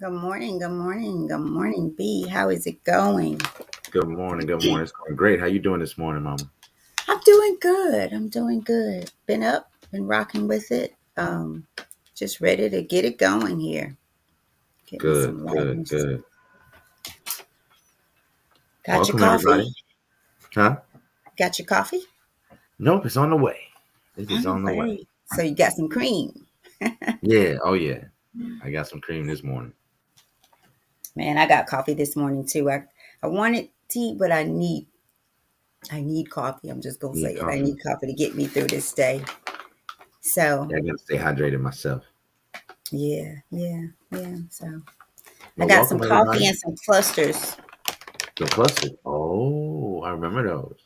Good morning, good morning, good morning, B. How is it going? Good morning. Good morning. It's going great. How you doing this morning, Mama? I'm doing good. I'm doing good. Been up, been rocking with it. Just ready to get it going here. Get me Good, some good, lightness. good. Got your Welcome, coffee? everybody. Huh? Got your coffee? Nope, it's on the way. It is Oh, on the way. wait. So you got some cream. Yeah. Oh, yeah. I got some cream this morning. Man, I got coffee this morning too. I wanted tea, but I need coffee. I'm just gonna say Need it. I coffee. need coffee to get me through this day. So Yeah, I got to stay hydrated myself. yeah. So I Well, got some welcome, coffee everybody. and some clusters. The clusters. Oh, I remember those.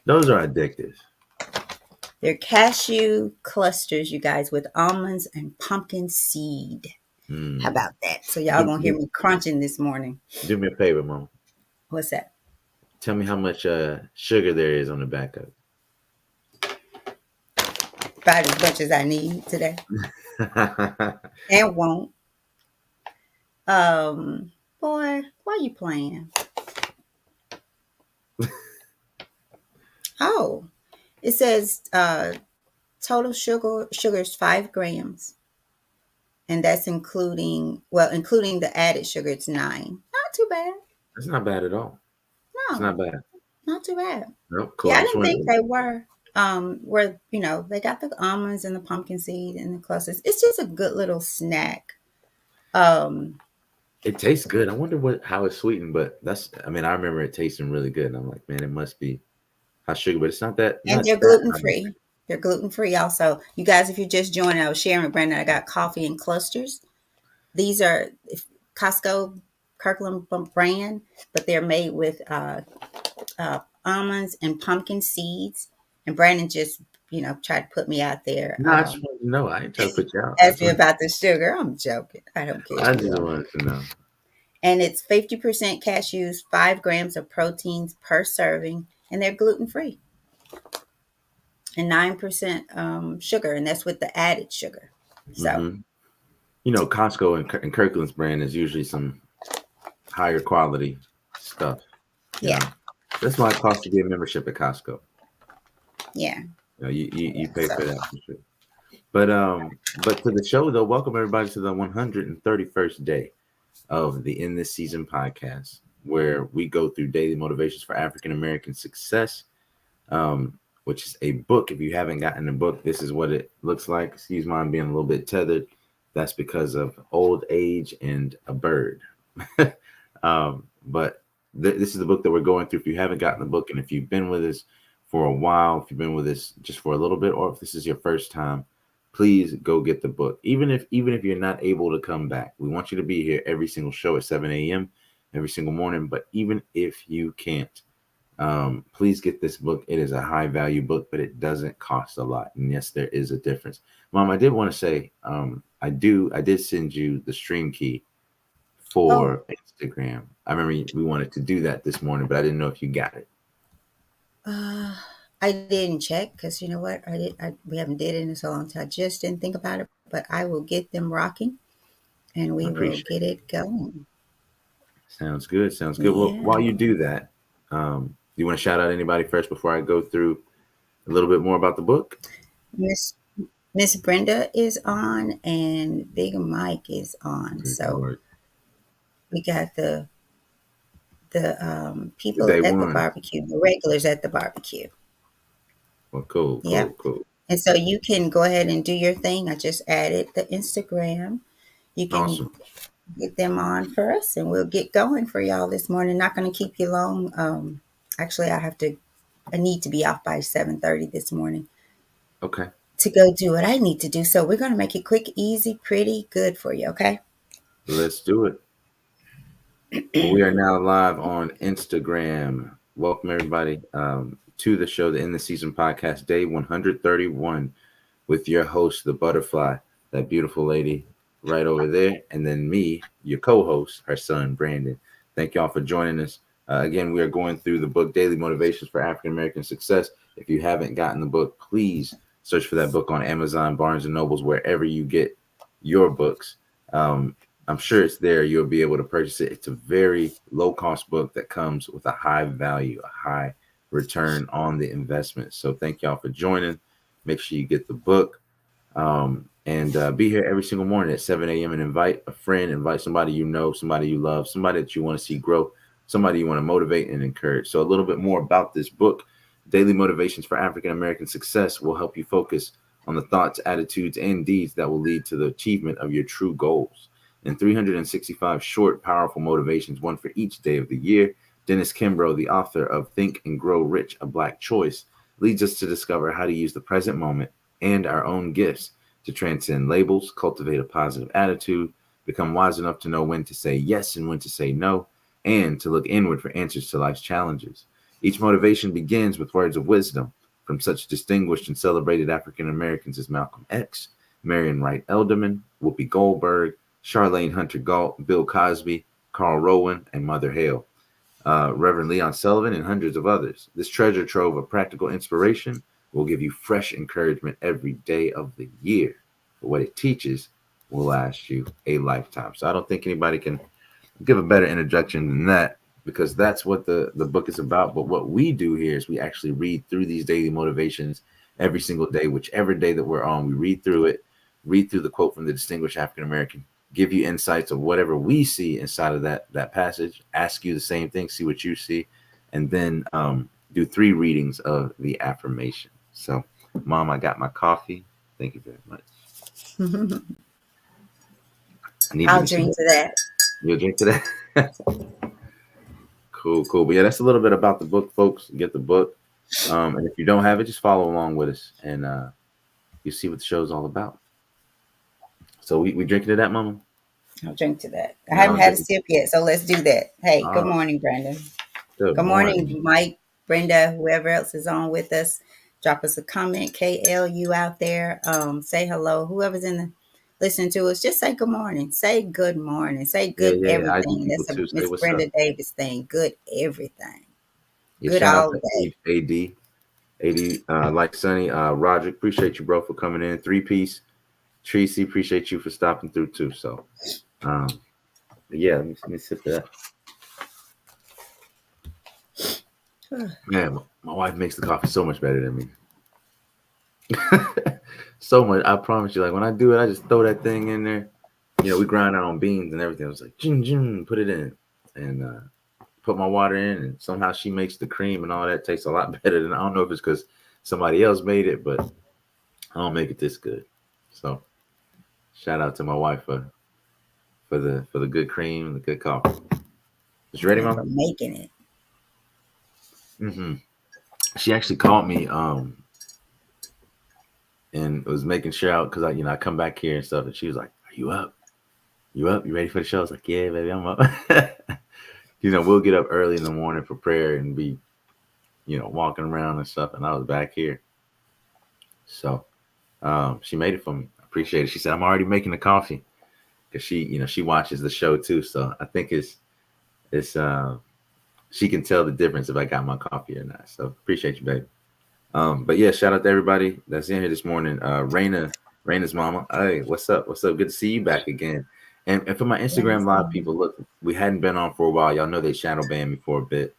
Those are addictive. They're cashew clusters, you guys, with almonds and pumpkin seed. How Mm. about that? So y'all Do, gonna hear do, me crunching this morning. do me a favor, Mama. What's that? Tell me how much sugar there is on the back of About as much as I need today. it. And won't. Boy, why you playing? Oh, it says total sugar is 5 grams. And that's including the added sugar, it's 9. Not too bad. That's not bad at all. It's No, not bad. not too bad. Nope. Cool. Yeah, I I just didn't think wanted. they were. Where they got the almonds and the pumpkin seed and the clusters. It's just a good little snack. Um, It tastes good. I wonder how it's sweetened, but that's. I mean, I remember it tasting really good. And I'm like, man, it must be high sugar, but it's not that and they're not that gluten high. free. They're gluten free also. You guys, if you're just joining, I was sharing with Brandon. I got coffee and clusters. These are Costco Kirkland brand, but they're made with almonds and pumpkin seeds. And Brandon just tried to put me out there. No, I just wanted to know. I ain't trying to put you out. Asked me about the sugar. I'm joking. I don't care. I just wanted to know. And it's 50% cashews, 5 grams of proteins per serving, and they're gluten free. And 9% sugar, and that's with the added sugar. So, Hmm. Costco and Kirkland's brand is usually some higher quality stuff. You yeah, know, that's why it costs to be a membership at Costco. yeah, You yeah. pay So, for that for sure. But to the show though, welcome everybody to the 131st day of the In This Season podcast, where we go through daily motivations for African American success, which is a book. If you haven't gotten the book, this is what it looks like. Excuse me, I'm being a little bit tethered. That's because of old age and a bird. But this is the book that we're going through. If you haven't gotten the book, and if you've been with us for a while, if you've been with us just for a little bit, or if this is your first time, please go get the book. Even if you're not able to come back, we want you to be here every single show at 7 a.m. every single morning. But even if you can't, please get this book. It is a high value book, but it doesn't cost a lot. And yes, there is a difference. Mom, I did want to say, I did send you the stream key oh, for Instagram. I remember we wanted to do that this morning, but I didn't know if you got it. uh, I didn't check because you know what? We haven't did it in so long time. I just didn't think about it, but I will get them rocking and I we will appreciate get it going. it. Sounds good. Sounds good. Well, Yeah. while you do that, do you want to shout out anybody first before I go through a little bit more about the book? Miss Miss Brenda is on and Big Mike is on. Good So Lord. we got the people Day at the one. barbecue, the regulars at the barbecue. Well, cool, Yep. cool, cool. And so you can go ahead and do your thing. I just added the Instagram. You can Awesome. get them on for us and we'll get going for y'all this morning. Not going to keep you long. Actually, I need to be off by 7:30 this morning Okay. to go do what I need to do. So we're going to make it quick, easy, pretty good for you. Okay. Let's do it. Well, we are now live on Instagram. Welcome everybody to the show, the In the Season podcast, day 131, with your host, the Butterfly, that beautiful lady right over there, and then me, your co-host, her son Brandon. Thank y'all for joining us. Again, we are going through the book Daily Motivations for African American Success. If you haven't gotten the book, please search for that book on Amazon, Barnes and Nobles, wherever you get your books. I'm sure it's there. You'll be able to purchase it. It's a very low cost book that comes with a high value, a high return on the investment. So thank y'all for joining. Make sure you get the book. And be here every single morning at 7 a.m. and invite a friend, invite somebody you know, somebody you love, somebody that you want to see grow, somebody you want to motivate and encourage. So, a little bit more about this book, Daily Motivations for African American Success, will help you focus on the thoughts, attitudes, and deeds that will lead to the achievement of your true goals. In 365 short, powerful motivations, one for each day of the year, Dennis Kimbro, the author of Think and Grow Rich, A Black Choice, leads us to discover how to use the present moment and our own gifts to transcend labels, cultivate a positive attitude, become wise enough to know when to say yes and when to say no, and to look inward for answers to life's challenges. Each motivation begins with words of wisdom from such distinguished and celebrated African Americans as Malcolm X, Marion Wright Elderman, Whoopi Goldberg, Charlene Hunter Galt, Bill Cosby, Carl Rowan, and Mother Hale, Reverend Leon Sullivan, and hundreds of others. This treasure trove of practical inspiration will give you fresh encouragement every day of the year. But what it teaches will last you a lifetime. So I don't think anybody can give a better introduction than that, because that's what the book is about. But what we do here is we actually read through these daily motivations every single day, whichever day that we're on. We read through it, read through the quote from the distinguished African American, give you insights of whatever we see inside of that passage, ask you the same thing, see what you see, and then do 3 readings of the affirmation. So, Mom, I got my coffee. Thank you very much. I need you I'll to some. drink to that. You'll drink today. Cool, cool. But yeah, that's a little bit about the book, folks. Get the book. And if you don't have it, just follow along with us, and you see what the show's all about. So we drinking to that, Mama? I'll drink to that. I Yeah, haven't I'll had a drink. sip yet, so let's do that. Hey, good Oh, morning, Brandon. good Good morning, morning. Mike, Brenda, whoever else is on with us. Drop us a comment. KLU out there. Say hello. Whoever's in the listening to us, just say good morning. Say good morning. Say Yeah, good yeah. IG everything. people That's a too. Say Miss what's up. Brenda Davis thing. Good everything. Yeah, Good shout out all to day. AD, like Sonny, Roderick. Appreciate you, bro, for coming in. 3 piece. Tracy, appreciate you for stopping through too. So, um, yeah, let me sip that. Man, my wife makes the coffee so much better than me. So much. I promise you. Like when I do it, I just throw that thing in there. We grind out on beans and everything. I was like, jing, jing, put it in, and put my water in, and somehow she makes the cream and all that tastes a lot better than. I don't know if it's because somebody else made it, but I don't make it this good. So shout out to my wife for the good cream and the good coffee. Is you ready, Yeah, Mama? for making it. Hmm. She actually called me and was making sure out because I come back here and stuff, and she was like, "Are you up? You up? You ready for the show?" I was like, "Yeah, baby, I'm up." We'll get up early in the morning for prayer and be walking around and stuff, and I was back here. So she made it for me. I appreciate it. She said, "I'm already making the coffee," because she watches the show too. So I think it's she can tell the difference if I got my coffee or not. So appreciate you, baby. But yeah, shout out to everybody that's in here this morning. Raina's mama. Hey, what's up? What's up? Good to see you back again. And for my Instagram Yes, live people, look, we hadn't been on for a while. Y'all know they shadow banned me for a bit.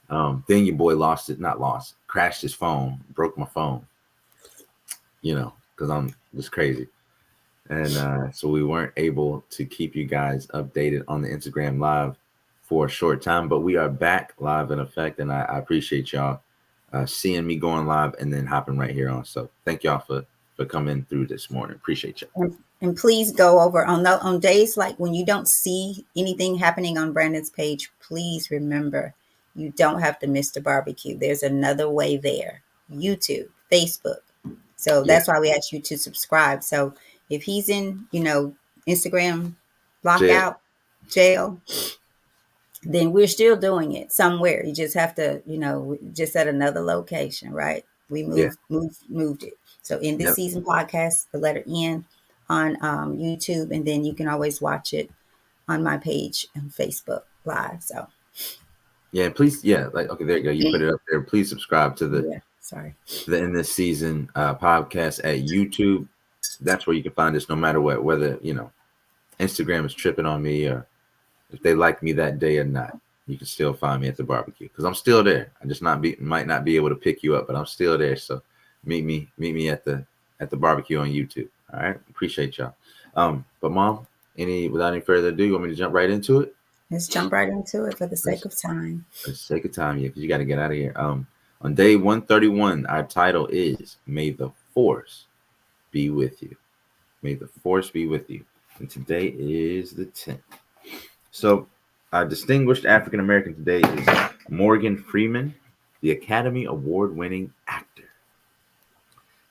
Then your boy not lost, crashed his phone, broke my phone, because I'm just crazy. And so we weren't able to keep you guys updated on the Instagram live for a short time, but we are back live in effect, and I appreciate y'all seeing me going live and then hopping right here on. So thank y'all for coming through this morning. Appreciate y'all. and please go over on days like when you don't see anything happening on Brandon's page. Please remember, you don't have to miss the barbecue. There's another way there. YouTube, Facebook. So Yeah, that's why we ask you to subscribe. So if he's in, Instagram jail. lockout, jail, then we're still doing it somewhere. You just have to, just at another location, right? We Yeah, moved it. So in this yep, season podcast, the letter N on YouTube, and then you can always watch it on my page on Facebook Live. So yeah. Please, yeah. Like, okay, there you go. You put it up there. Please subscribe to the yeah, sorry. In this season podcast at YouTube. That's where you can find us, no matter what. Whether Instagram is tripping on me, or if they like me that day or not, you can still find me at the barbecue because I'm still there. I just not be might not be able to pick you up, but I'm still there. So meet me at the barbecue on YouTube. All right, appreciate y'all. But mom, any without any further ado, you want me to jump right into it? Let's jump right into it for the sake Let's of time. let's take a time, yeah, because you got to get out of here. On day 131, our title is "May the Force Be with You." May the Force be with you. And today is the 10th. So, our distinguished African American today is Morgan Freeman, the Academy Award winning actor.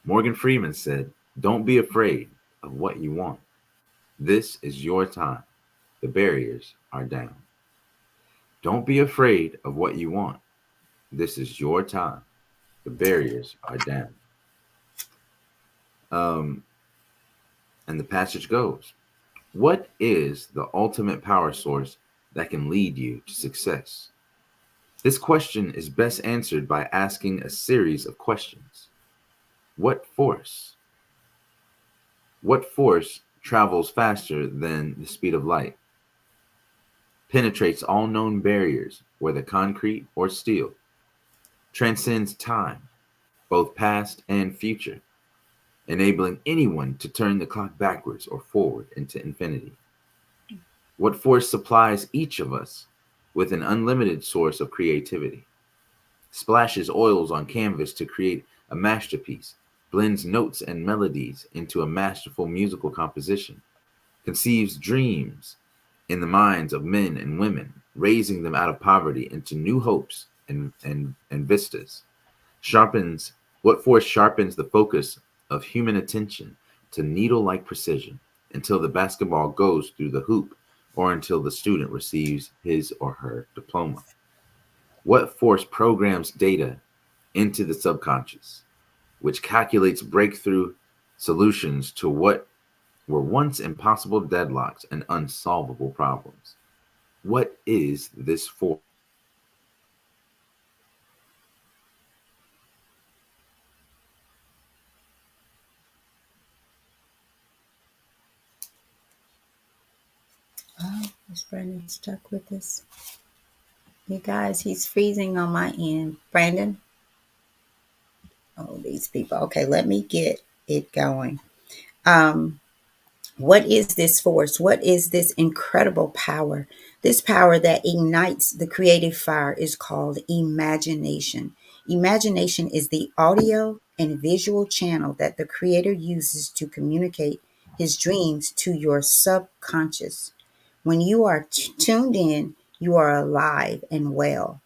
Morgan Freeman said, "Don't be afraid of what you want. This is your time. The barriers are down. Don't be afraid of what you want. This is your time. The barriers are down." Um, and the passage goes, what is the ultimate power source that can lead you to success? This question is best answered by asking a series of questions. What force? What force travels faster than the speed of light, penetrates all known barriers, whether concrete or steel, transcends time, both past and future, enabling anyone to turn the clock backwards or forward into infinity? What force supplies each of us with an unlimited source of creativity, splashes oils on canvas to create a masterpiece, blends notes and melodies into a masterful musical composition, conceives dreams in the minds of men and women, raising them out of poverty into new hopes and vistas? Sharpens what force sharpens the focus of human attention to needle-like precision until the basketball goes through the hoop or until the student receives his or her diploma? What force programs data into the subconscious, which calculates breakthrough solutions to what were once impossible deadlocks and unsolvable problems? What is this force? Oh, is Brandon stuck with us? You guys, he's freezing on my end. Brandon? Oh, these people. Okay, let me get it going. Um, what is this force? What is this incredible power? This power that ignites the creative fire is called imagination. Imagination is the audio and visual channel that the creator uses to communicate his dreams to your subconscious. When you are tuned in, you are alive and well.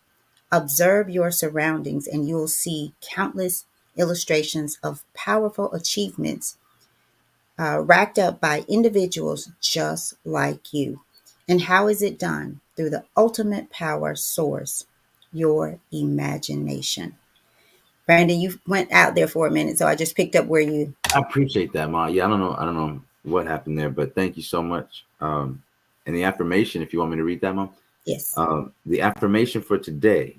Observe your surroundings and you'll see countless illustrations of powerful achievements racked up by individuals just like you. And how is it done? Through the ultimate power source, your imagination. Brandon, you went out there for a minute, so I just picked up where you. I appreciate that, Ma. Yeah, I don't know what happened there, but thank you so much. And the affirmation, if you want me to read that, Mom. Yes. The affirmation for today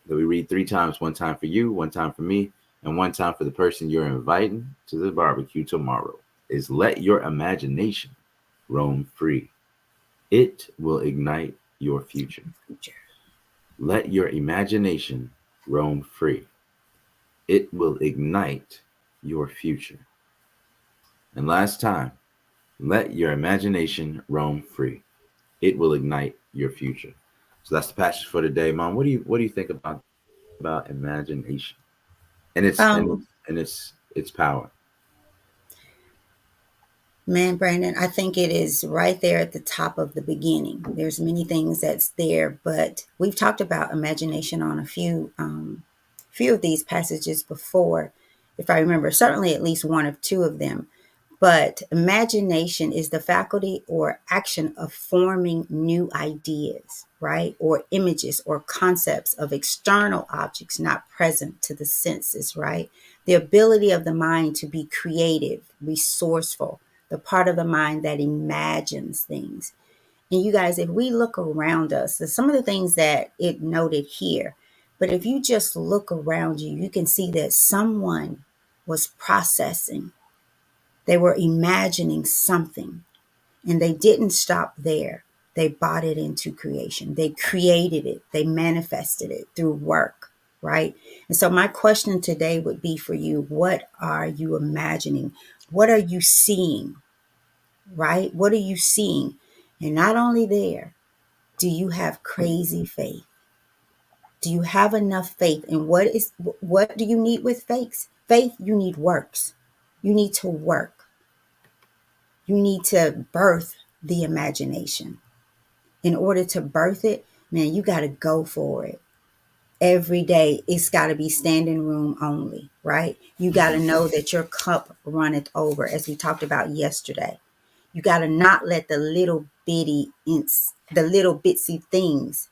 that we read three times, one time for you, one time for me, and one time for the person you're inviting to the barbecue tomorrow, is let your imagination roam free. It will ignite your future. Let your imagination roam free. It will ignite your future. And last time, let your imagination roam free. It will ignite your future. So that's the passage for today, Mom. What do you think about imagination and Um, its power? Man, Brandon, I think it is right there at the top of the beginning. There's many things that's there, but we've talked about imagination on a few of these passages before, if I remember, certainly at least one of two of them. But imagination is the faculty or action of forming new ideas, right? Or images or concepts of external objects not present to the senses, right? The ability of the mind to be creative, resourceful, the part of the mind that imagines things. And you guys, if we look around us, there's some of the things that it noted here, but if you just look around you, you can see that someone was processing, they were imagining something. And they didn't stop there. They brought it into creation. They created it. They manifested it through work, right? And so my question today would be for you, what are you imagining? What are you seeing, right? What are you seeing? And not only there, do you have crazy faith? Do you have enough faith? And what do you need with faith? Faith, you need works. You need to work. You need to birth the imagination. In order to birth it, man, you got to go for it. Every day, it's got to be standing room only, right? You got to know that your cup runneth over, as we talked about yesterday. You got to not let the little bitsy things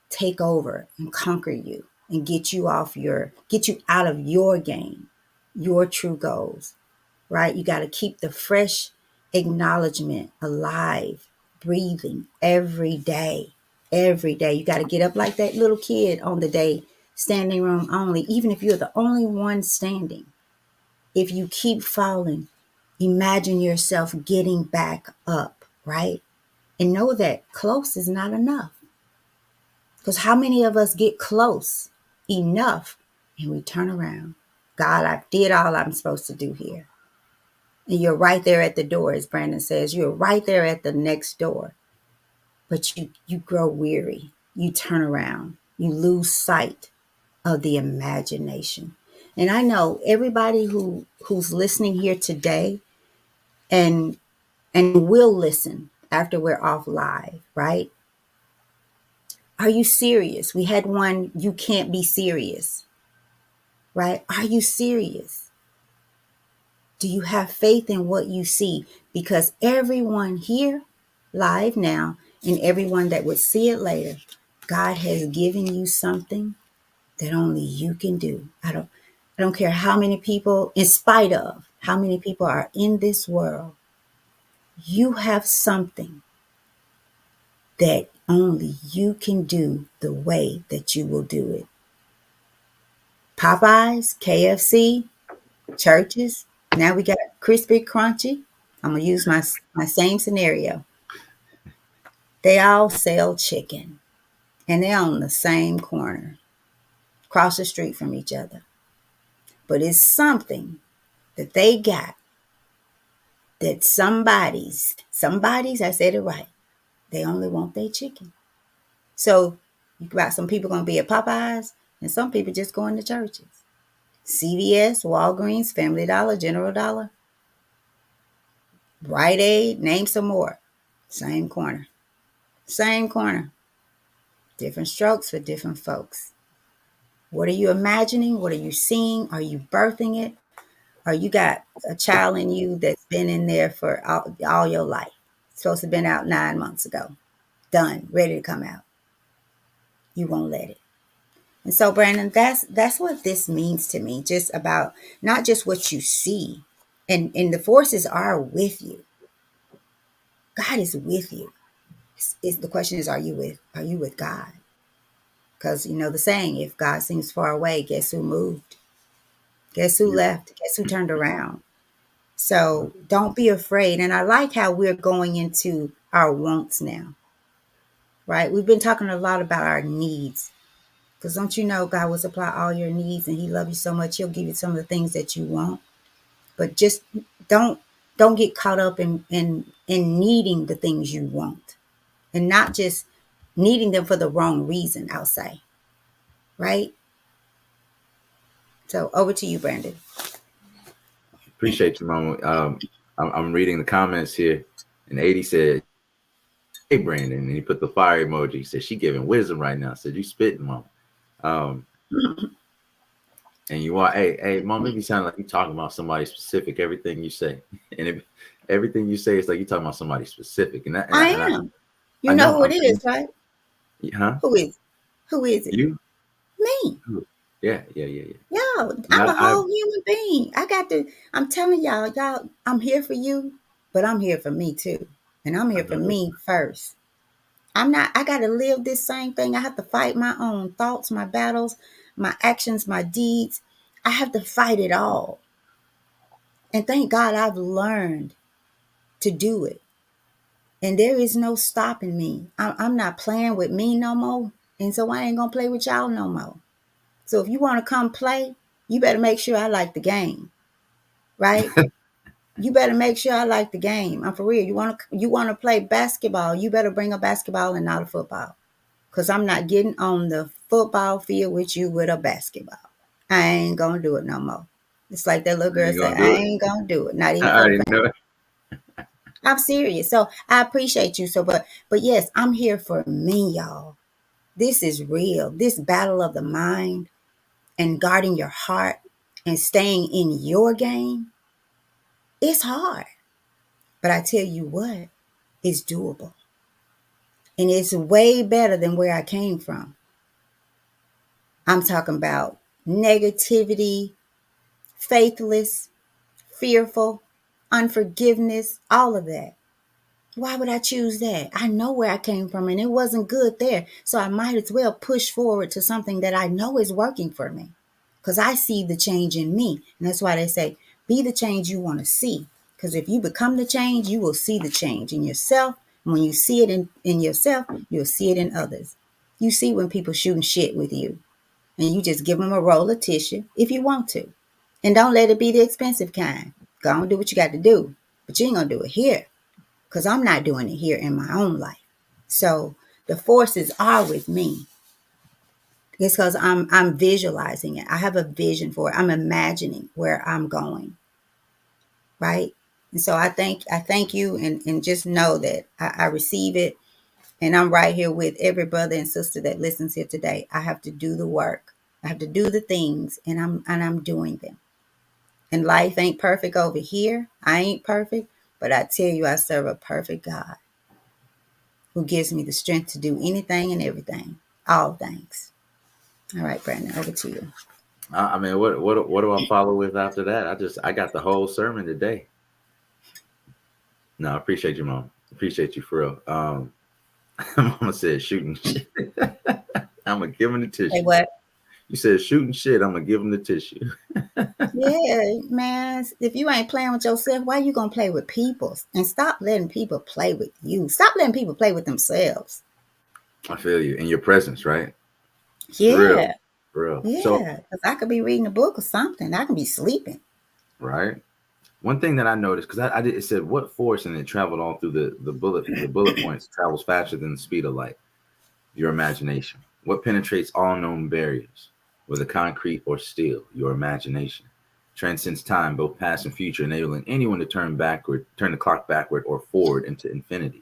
take over and conquer you and get you out of your game, your true goals, right? You got to keep the fresh acknowledgement alive, breathing every day. Every day. You got to get up like that little kid on the day, standing room only, even if you're the only one standing. If you keep falling, imagine yourself getting back up, right? And know that close is not enough. Because how many of us get close enough and we turn around? God, I did all I'm supposed to do here. And you're right there at the door, as Brandon says. You're right there at the next door. But you grow weary. You turn around. You lose sight of the imagination. And I know everybody who's listening here today and will listen after we're off live, right? Are you serious? We had one, you can't be serious, right? Are you serious? Do you have faith in what you see? Because everyone here live now and everyone that would see it later, God has given you something that only you can do. I don't care how many people, in spite of how many people are in this world, you have something that only you can do the way that you will do it. Popeyes, KFC, churches. Now we got crispy, crunchy. I'm gonna use my same scenario. They all sell chicken, and they're on the same corner, across the street from each other. But it's something that they got that somebody's, I said it right. They only want their chicken. So you got some people gonna be at Popeyes, and some people just going to churches. CVS, Walgreens, Family Dollar, General Dollar, Rite Aid, name some more. Same corner. Same corner. Different strokes for different folks. What are you imagining? What are you seeing? Are you birthing it? Or you got a child in you that's been in there for all your life? Supposed to have been out 9 months ago. Done. Ready to come out. You won't let it. And so, Brandon, that's what this means to me. Just about not just what you see. And the forces are with you. God is with you. The question is, are you with God? Because you know the saying, if God seems far away, guess who moved? Guess who Yeah. left? Guess who turned around? So don't be afraid. And I like how we're going into our wants now, right? We've been talking a lot about our needs. Because don't you know God will supply all your needs and He loves you so much, He'll give you some of the things that you want. But just don't don't get caught up in needing the things you want. And not just needing them for the wrong reason, I'll say. Right? So over to you, Brandon. Appreciate you, Mama. I'm reading the comments here, and 80 said, "Hey, Brandon," and he put the fire emoji. He said, "She giving wisdom right now." I said, "You spitting, Mama." Um, and you are, hey, Mom, maybe sound like you talking about somebody specific. Everything you say, and everything you say is like you talking about somebody specific. And I am. I You know know. who it is, right? Huh? Who is? Who is it? You? Me. Who? Yeah, yeah, yeah, yeah. Yo, I'm Yeah, a whole human being. I'm telling y'all, I'm here for you, but I'm here for me too. And I'm I here for know. me first. I got to live this same thing. I have to fight my own thoughts, my battles, my actions, my deeds. I have to fight it all. And thank God I've learned to do it. And there is no stopping me. I'm not playing with me no more. And so I ain't going to play with y'all no more. So if you want to come play, you better make sure I like the game, right? You better make sure I like the game. I'm for real. You want to play basketball, you better bring a basketball and not a football. Cause I'm not getting on the football field with you with a basketball. I ain't gonna do it no more. It's like that little You girl ain't said, gonna I do it. ain't gonna do it, not even I for the already fam. know it. I'm serious. So I appreciate you. So but yes, I'm here for me, y'all. This is real. This battle of the mind and guarding your heart and staying in your game, it's hard. But I tell you what, it's doable. And it's way better than where I came from. I'm talking about negativity, faithless, fearful, unforgiveness, all of that. Why would I choose that? I know where I came from and it wasn't good there. So I might as well push forward to something that I know is working for me because I see the change in me. And that's why they say, be the change you want to see. Because if you become the change, you will see the change in yourself. And when you see it in yourself, you'll see it in others. You see when people shooting shit with you and you just give them a roll of tissue if you want to. And don't let it be the expensive kind. Go and do what you got to do. But you ain't going to do it here because I'm not doing it here in my own life. So the forces are with me. It's because I'm visualizing it. I have a vision for it. I'm imagining where I'm going, right? And so I thank you and just know that I receive it and I'm right here with every brother and sister that listens here today. I have to do the work. I have to do the things and I'm doing them. And life ain't perfect over here. I ain't perfect, but I tell you I serve a perfect God who gives me the strength to do anything and everything, all things. All right, Brandon, over to you. I mean, what do I follow with after that? I got the whole sermon today. No, I appreciate you, Mom. Appreciate you for real. Mama said shooting shit. I'm gonna give him the Say tissue. what? You said shooting shit. I'm gonna give him the tissue. Yeah, man. If you ain't playing with yourself, why you gonna play with people? And stop letting people play with you. Stop letting people play with themselves. I feel you in your presence, right? For real, Yeah, for real. So, yeah. Because I could be reading a book or something. I can be sleeping. right. One thing that I noticed because I did it said what force and it traveled all through the bullet points travels faster than the speed of light. Your imagination. What penetrates all known barriers, whether concrete or steel? Your imagination. Transcends time, both past and future, enabling anyone to turn the clock backward or forward into infinity.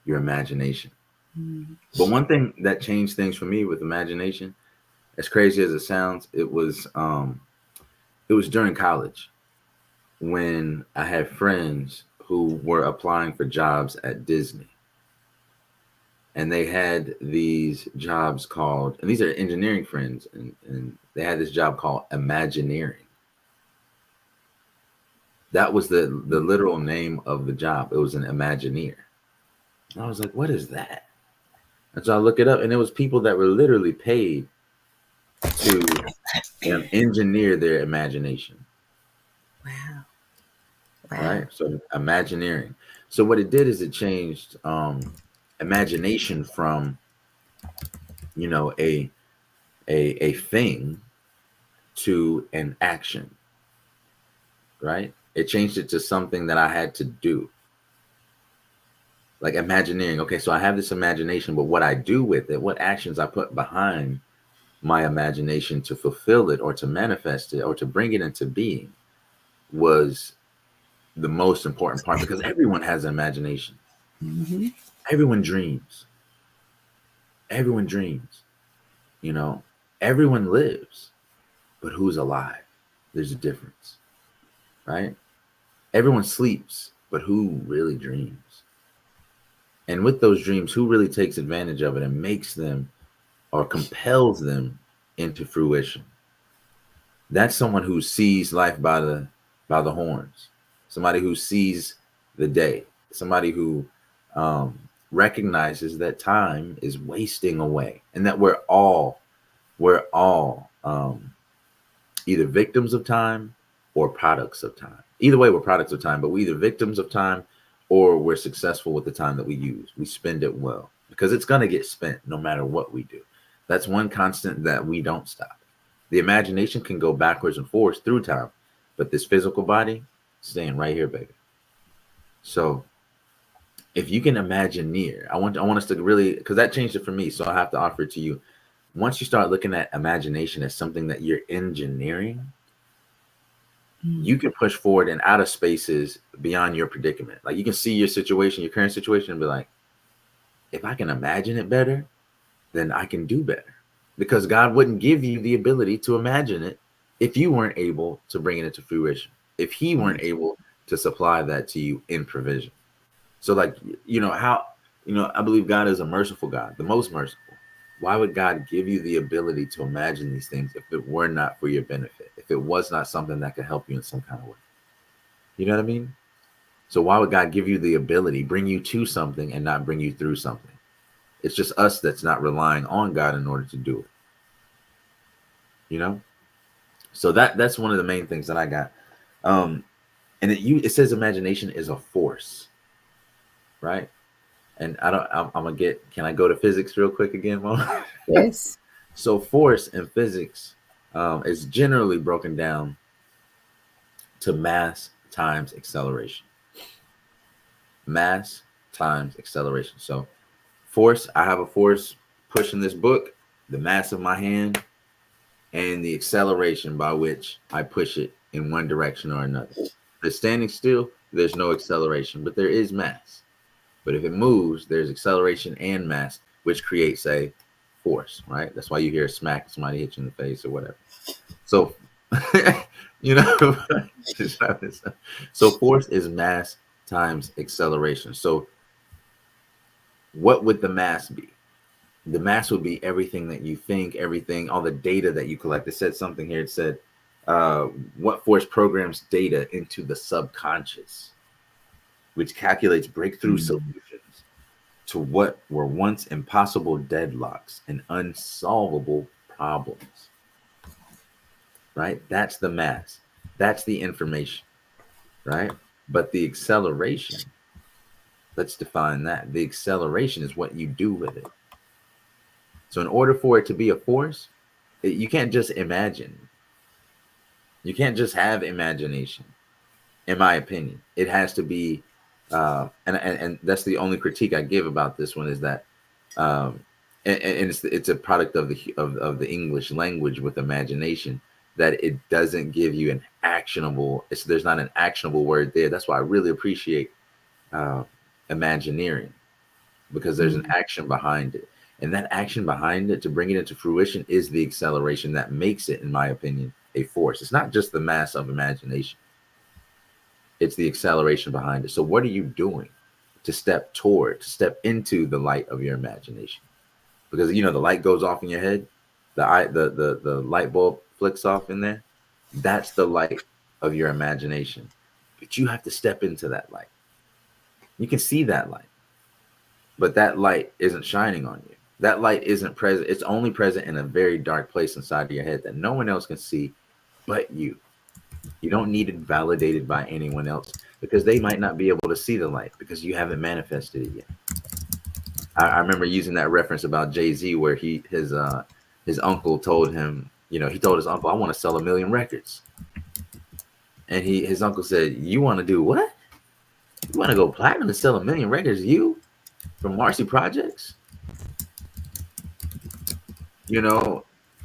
Your imagination. Mm. But one thing that changed things for me with imagination, as crazy as it sounds, it was during college when I had friends who were applying for jobs at Disney. And they had these jobs called, and these are engineering friends, and they had this job called Imagineering. That was the literal name of the job. It was an Imagineer. And I was like, what is that? And so I look it up, and it was people that were literally paid to engineer their imagination, Wow. Wow. right? So Imagineering. So what it did is it changed imagination from you know a a thing to an action, right? It changed it to something that I had to do. Like imagineering. Okay, so I have this imagination, but what I do with it, what actions I put behind my imagination to fulfill it or to manifest it or to bring it into being was the most important part because everyone has an imagination. Mm-hmm. Everyone dreams. Everyone dreams. You know, everyone lives, but who's alive? There's a difference, right? Everyone sleeps, but who really dreams? And with those dreams, who really takes advantage of it and makes them or compels them into fruition? That's someone who sees life by the horns, somebody who sees the day, somebody who recognizes that time is wasting away, and that we're all either victims of time or products of time. Either way, we're products of time, but we're either victims of time or we're successful with the time that we use. We spend it well because it's going to get spent no matter what we do. That's one constant that we don't stop. The imagination can go backwards and forwards through time, but this physical body staying right here, baby. So if you can imagine near, I want us to really, because that changed it for me. So I have to offer it to you. Once you start looking at imagination as something that you're engineering, you can push forward and out of spaces beyond your predicament. Like you can see your situation, your current situation, and be like, if I can imagine it better, then I can do better. Because God wouldn't give you the ability to imagine it if you weren't able to bring it into fruition, if He weren't able to supply that to you in provision. So, like, I believe God is a merciful God, the most merciful. Why would God give you the ability to imagine these things if it were not for your benefit, if it was not something that could help you in some kind of way? You know what I mean? So why would God give you the ability, bring you to something and not bring you through something? It's just us that's not relying on God in order to do it. You know? So that's one of the main things that I got. And it says imagination is a force, right? And I'm gonna get, can I go to physics real quick again, Mom? Yes. So force in physics is generally broken down to mass times acceleration. Mass times acceleration. So force, I have a force pushing this book, the mass of my hand, and the acceleration by which I push it in one direction or another. If it's standing still, there's no acceleration, but there is mass. But if it moves, there's acceleration and mass, which creates a force, right? That's why you hear a smack, somebody hit you in the face or whatever. So, you know, so force is mass times acceleration. So what would the mass be? The mass would be everything that you think, everything, all the data that you collect. It said something here. It said, what force programs data into the subconscious, which calculates breakthrough solutions to what were once impossible deadlocks and unsolvable problems. Right? That's the mass. That's the information. Right? But the acceleration, let's define that. The acceleration is what you do with it. So in order for it to be a force, you can't just imagine. You can't just have imagination, in my opinion. It has to be, and that's the only critique I give about this one is that, and it's a product of the English language with imagination, that it doesn't give you an actionable. There's not an actionable word there. That's why I really appreciate Imagineering, because there's an action behind it. And that action behind it to bring it into fruition is the acceleration that makes it, in my opinion, a force. It's not just the mass of imagination. It's the acceleration behind it. So what are you doing to step into the light of your imagination? Because the light goes off in your head, the light bulb flicks off in there. That's the light of your imagination. But you have to step into that light. You can see that light, but that light isn't shining on you. That light isn't present. It's only present in a very dark place inside of your head that no one else can see but you. You don't need it validated by anyone else because they might not be able to see the light because you haven't manifested it yet. I remember using that reference about Jay-Z where his uncle told him, he told his uncle, I want to sell 1 million records. And his uncle said, you want to do what? You want to go platinum and sell 1 million records? You? From Marcy Projects?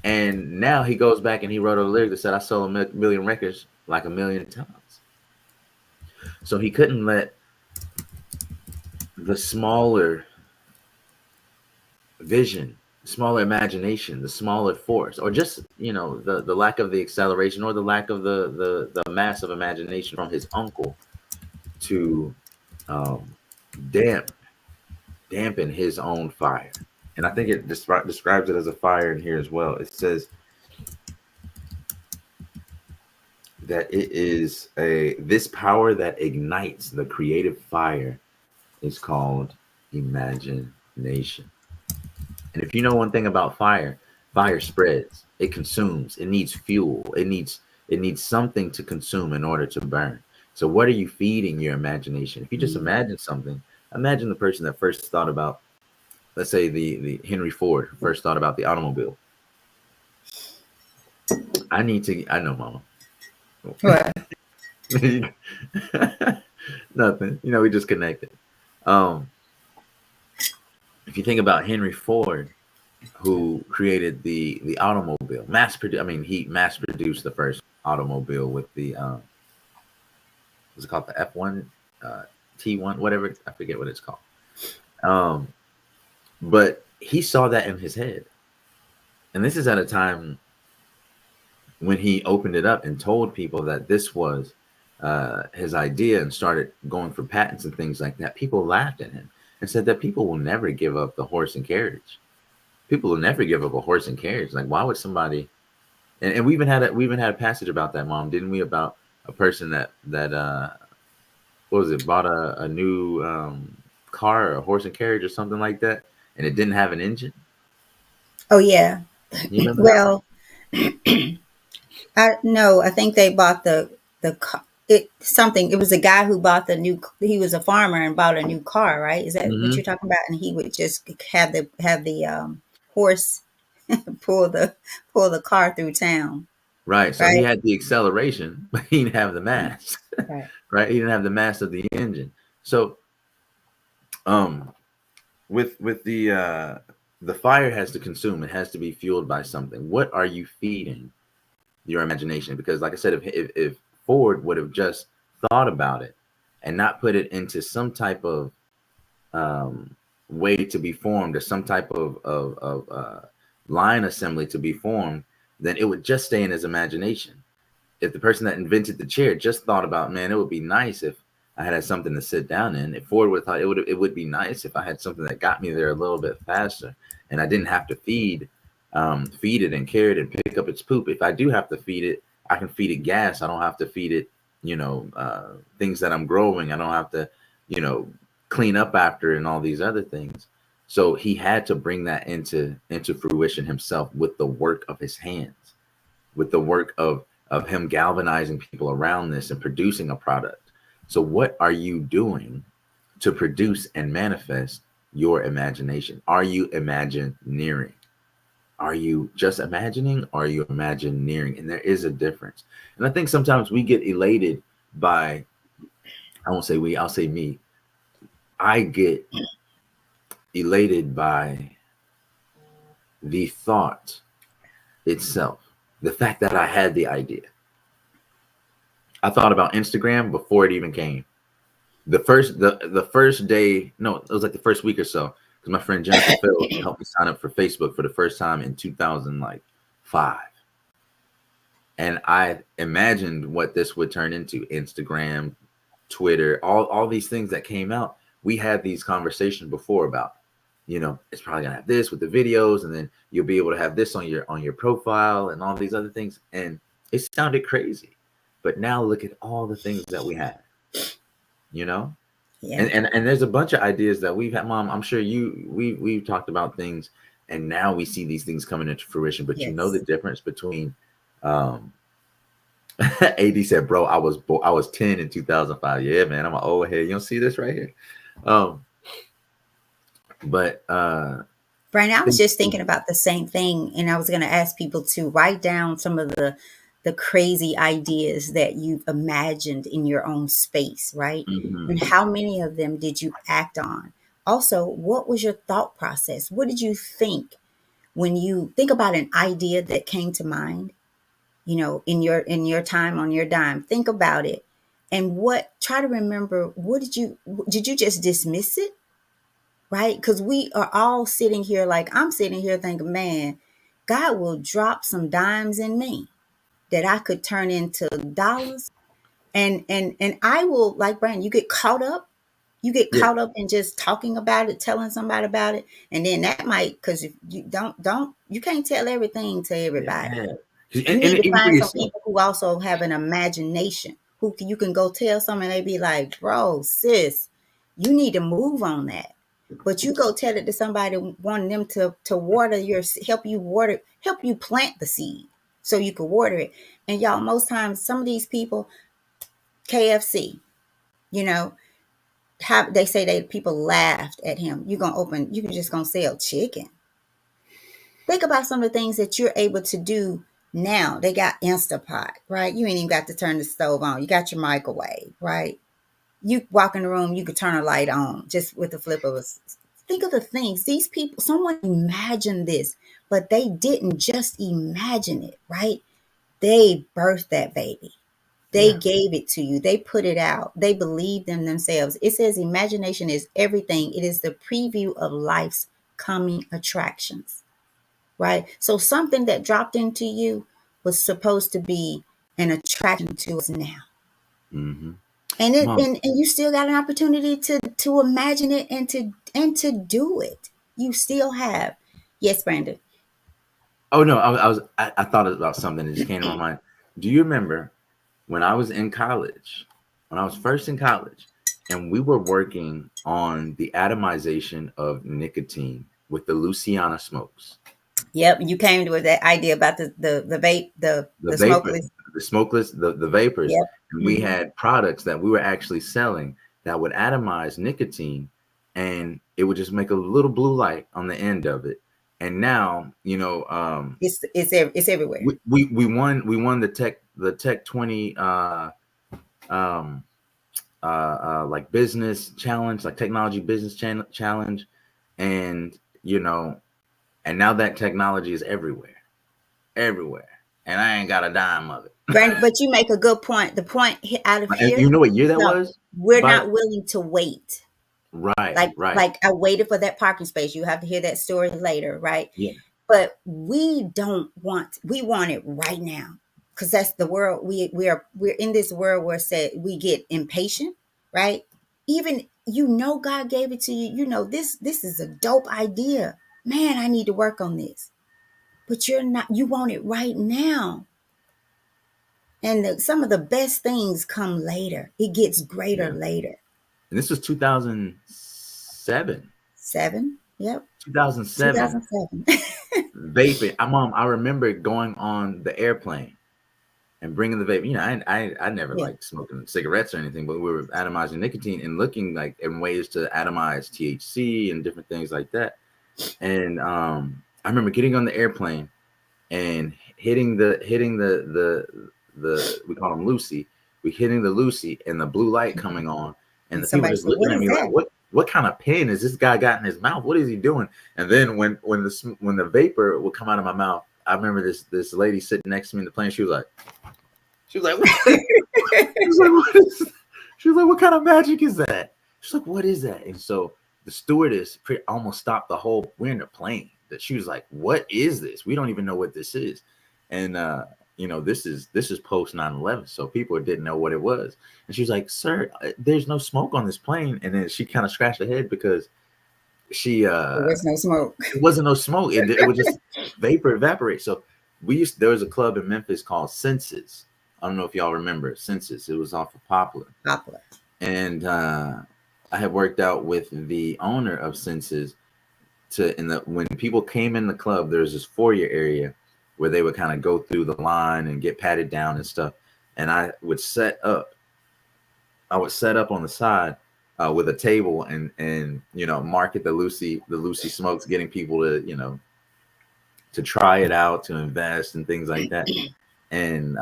And now he goes back and he wrote a lyric that said, I sold 1 million records like 1 million times. So he couldn't let the smaller vision, the smaller imagination, the smaller force, or just, the lack of the acceleration or the lack of the massive imagination from his uncle to dampen his own fire. And I think it describes it as a fire in here as well. It says that it is this power that ignites the creative fire is called imagination. And if you know one thing about fire, fire spreads. It consumes. It needs fuel. It needs something to consume in order to burn. So what are you feeding your imagination? If you just Mhm. imagine something, imagine the person that first thought about, let's say the Henry Ford first thought about the automobile. I know, mama. Right. Nothing. We just connected. Um, if you think about Henry Ford, who created the automobile, he mass produced the first automobile with the what's it called, the F1, uh, T1, whatever, I forget what it's called. Um, but he saw that in his head, and this is at a time when he opened it up and told people that this was his idea and started going for patents and things like that. People laughed at him and said that people will never give up the horse and carriage. People will never give up a horse and carriage. Like, why would somebody? And we even had a passage about that, Mom, didn't we? About a person that what was it? Bought a new car, or a horse and carriage, or something like that, and it didn't have an engine. Oh yeah. You remember that one? Well, I no, I think they bought it something. It was a guy who bought the new. He was a farmer and bought a new car, right? Is that what Mm-hmm. you're talking about? And he would just have the horse pull the pull the car through town, Right. So he right? had the acceleration, but he didn't have the mass. Right. Right. He didn't have the mass of the engine. So um with the fire has to consume, it has to be fueled by something. What are you feeding your imagination? Because like I said, if Ford would have just thought about it and not put it into some type of um way to be formed, or some type of line assembly to be formed, then it would just stay in his imagination. If the person that invented the chair just thought about, man, it would be nice if I had something to sit down in. If Ford would thought it would be nice if I had something that got me there a little bit faster, and I didn't have to feed it and carry it and pick up its poop. If I do have to feed it, I can feed it gas. I don't have to feed it, things that I'm growing. I don't have to, you know, clean up after it and all these other things. So he had to bring that into fruition himself with the work of his hands, with the work of him galvanizing people around this and producing a product. So what are you doing to produce and manifest your imagination? Are you imagineering? Are you just imagining, or are you imagineering? And there is a difference. And I think sometimes we get elated by, I won't say we, I'll say me. I get elated by the thought itself, the fact that I had the idea. I thought about Instagram before it even came. The first day, no, it was like the first week or so, because my friend Jennifer Phil helped me sign up for Facebook for the first time in 2005, and I imagined what this would turn into: Instagram, Twitter, all these things that came out. We had these conversations before about, it's probably gonna have this with the videos, and then you'll be able to have this on your profile and all these other things, and it sounded crazy, but now look at all the things that we have, you know. Yeah. And there's a bunch of ideas that we've had, Mom. I'm sure we've talked about things, and now we see these things coming into fruition. But you know the Yes. difference between, um, AD said, "Bro, I was 10 in 2005." Yeah, man, I'm an old head. You don't see this right here, um, but Brian, I was think, just thinking about the same thing, and I was going to ask people to write down some of the crazy ideas that you've imagined in your own space, right? And mhm. how many of them did you act on? Also, what was your thought process? What did you think when you think about an idea that came to mind? In your time on your dime, think about it, and what try to remember. What did you just dismiss it? Right? Because we are all sitting here, like I'm sitting here thinking, man, God will drop some dimes in me that I could turn into dollars. And I will, like Brandon, you get Yeah, caught up in just talking about it, telling somebody about it. And then that might, because if you don't you can't tell everything to everybody. yeah, You and need to even for find some yourself. people who also have an imagination, you can go tell someone, they be like, bro, sis, you need to move on that. But you go tell it to somebody wanting them to water help you plant the seed so you can water it. And y'all, most times some of these people, KFC, you know, how they say that people laughed at him. You can just gonna sell chicken. Think about some of the things that you're able to do now. They got Instapot, right? You ain't even got to turn the stove on. You got your microwave, right? You walk in the room, you could turn a light on just with the flip of a. Think of the things these people. Someone imagined this, but they didn't just imagine it, right? They birthed that baby. They Yeah. gave it to you. They put it out. They believed in themselves. It says imagination is everything. It is the preview of life's coming attractions, right? So something that dropped into you was supposed to be an attraction to us now. Mm-hmm. And Mom. and you still got an opportunity to imagine it and to do it. You still have. Yes, Brandon. Oh no, I thought about something that just came to my mind. Do you remember when I was in college, when I was first in college, and we were working on the atomization of nicotine with the Luciana smokes, Yep, you came to that idea about the vape, the the vapor, smokeless. the smokeless, the vapors, Yep. and we Hmm. had products that we were actually selling that would atomize nicotine, and it would just make a little blue light on the end of it. And now, It's everywhere. we won the Tech 20 um like business challenge, like technology business challenge, and and now that technology is everywhere, everywhere, and I ain't got a dime of it. Brandon, but you make a good point. The point out of And here, you know what year that no, was? we're By not willing to wait. right, Like right, like I waited for that parking space. You have to hear that story later, right? yeah, But we want it right now. Because that's the world we're in this world where said we get impatient, right? Even God gave it to you. This is a dope idea. Man, I need to work on this. But you want it right now. And some of the best things come later. It gets greater yeah. later. And this was 2007, 7. Yep. 2007. 2007. Vaping. I remember going on the airplane and bringing the vape. I never Yeah. liked smoking cigarettes or anything, but we were atomizing nicotine and looking like in ways to atomize THC and different things like that. And I remember getting on the airplane and hitting the we call them Lucy. We hitting the Lucy and the blue light coming on, and And the people somebody just said, "What looking at is me like, that?" what kind of pen is this guy got in his mouth? What is he doing? And then when the vapor would come out of my mouth, I remember this lady sitting next to me in the plane. She was like, what? She was like, what is? She was like, what kind of magic is that? She's like, what is that? And so the stewardess almost stopped the whole. We're in the plane. That she was like, what is this? We don't even know what this is. And this is post 9/11, so people didn't know what it was. And she was like, sir, there's no smoke on this plane. And then she kind of scratched her head because she There was no smoke. it wasn't no smoke. It would just vapor evaporate. So there was a club in Memphis called Senses. I don't know if y'all remember Senses. It was off of Poplar. Poplar. And I had worked out with the owner of Senses when people came in the club, there's this foyer area where they would kind of go through the line and get patted down and stuff. And I would set up on the side with a table and market the Lucy smokes, getting people to try it out, to invest and things like that. And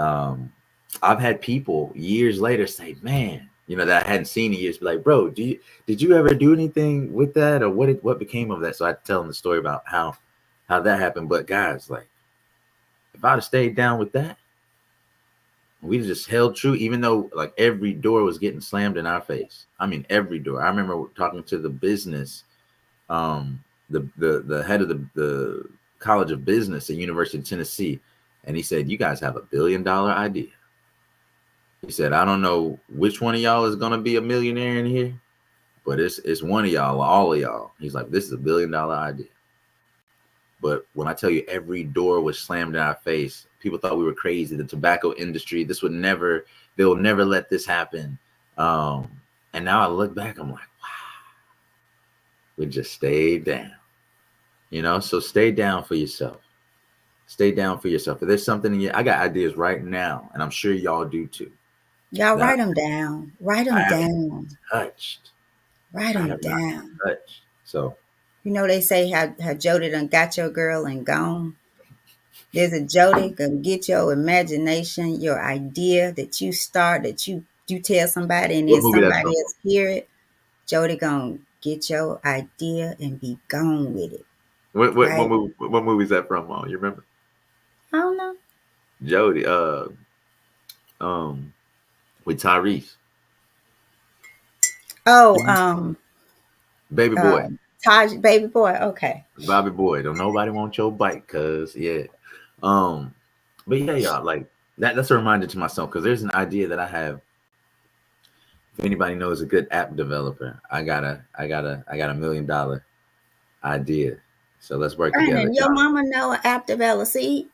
I've had people years later say, "Man, that I hadn't seen in years, be like, bro, did you ever do anything with that, or what became of that?" So I tell them the story about how that happened. But guys, like, if I'd have stayed down with that, we just held true, even though like every door was getting slammed in our face. I mean, every door. I remember talking to the business, the head of the College of Business at University of Tennessee, and he said, "You guys have $1 billion idea." He said, "I don't know which one of y'all is gonna be a millionaire in here, but it's one of y'all, or all of y'all." He's like, "This is $1 billion idea." But when I tell you every door was slammed in our face, people thought we were crazy. The tobacco industry, they'll never let this happen. And now I look back, I'm like, wow, we just stayed down. So stay down for yourself. Stay down for yourself. If there's something in you, I got ideas right now, and I'm sure y'all do too. Y'all that write them down. Write I them haven't down. touched. Write I them have not down. touched. So You know they say how Jody done got your girl and gone. There's a Jody gonna get your imagination, your idea that you start, that you tell somebody and what then movie that's somebody from? else hear it. Jody gonna get your idea and be gone with it, right? What movie is that from? You remember? I don't know. Jody, um, with Tyrese, Oh, Baby Boy, Taj, baby boy. Okay. Bobby Boy. Don't nobody want your bike, cause yeah. Um, but yeah, y'all like that. That's a reminder to myself because there's an idea that I have. If anybody knows a good app developer, I got a $1 million idea. So let's work together, Brandon, your y'all. mama know an app developer. See,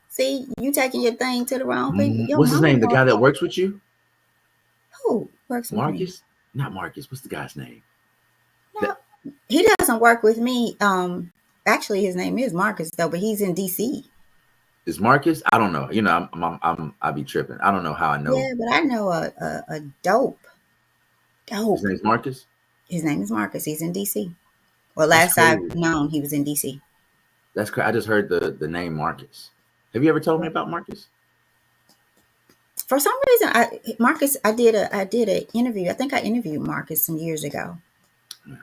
you taking your thing to the wrong people. Your What's his mama name? The know guy that an app. works with you, Who works with me? Marcus? Not Marcus. What's the guy's name? No, That he doesn't work with me. Actually, his name is Marcus though, but he's in DC. is Marcus. I don't know. You know, I be tripping. I don't know how I know Yeah, but I know a his dope. name's Marcus. His name is Marcus. He's in DC. Well, That's last I've crazy. known, he was in DC. That's crazy. I just heard the name Marcus. Have you ever told me about Marcus? For some reason, Marcus, I did a interview. I think I interviewed Marcus some years ago.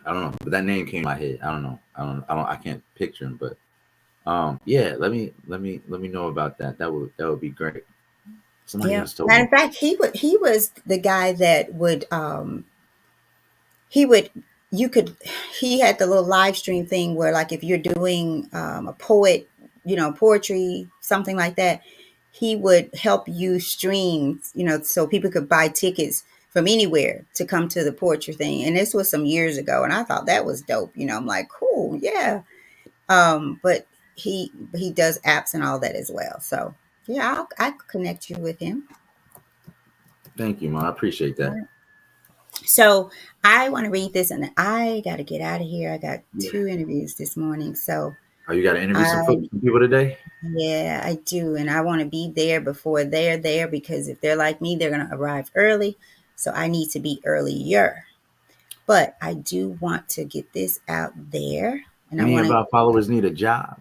I don't know, but that name came to my head. I don't know. I can't picture him, but yeah. Let me know about that. That would be great. Somebody Yeah. else told Matter me. of fact, he was the guy that he would you could he had the little live stream thing where like if you're doing a poet, poetry, something like that, he would help you stream, so people could buy tickets from anywhere to come to the poetry thing. And this was some years ago, and I thought that was dope. I'm like, cool, yeah. But he does apps and all that as well. So yeah, I connect you with him. Thank you, man. I appreciate that. So I want to read this, and I got to get out of here. I got Yeah. 2 interviews this morning, so Oh, you got to interview some I folks, some people today. yeah, I do, and I want to be there before they're there because if they're like me, they're gonna arrive early. So I need to be earlier. But I do want to get this out there, and I Any want of to, our followers need a job.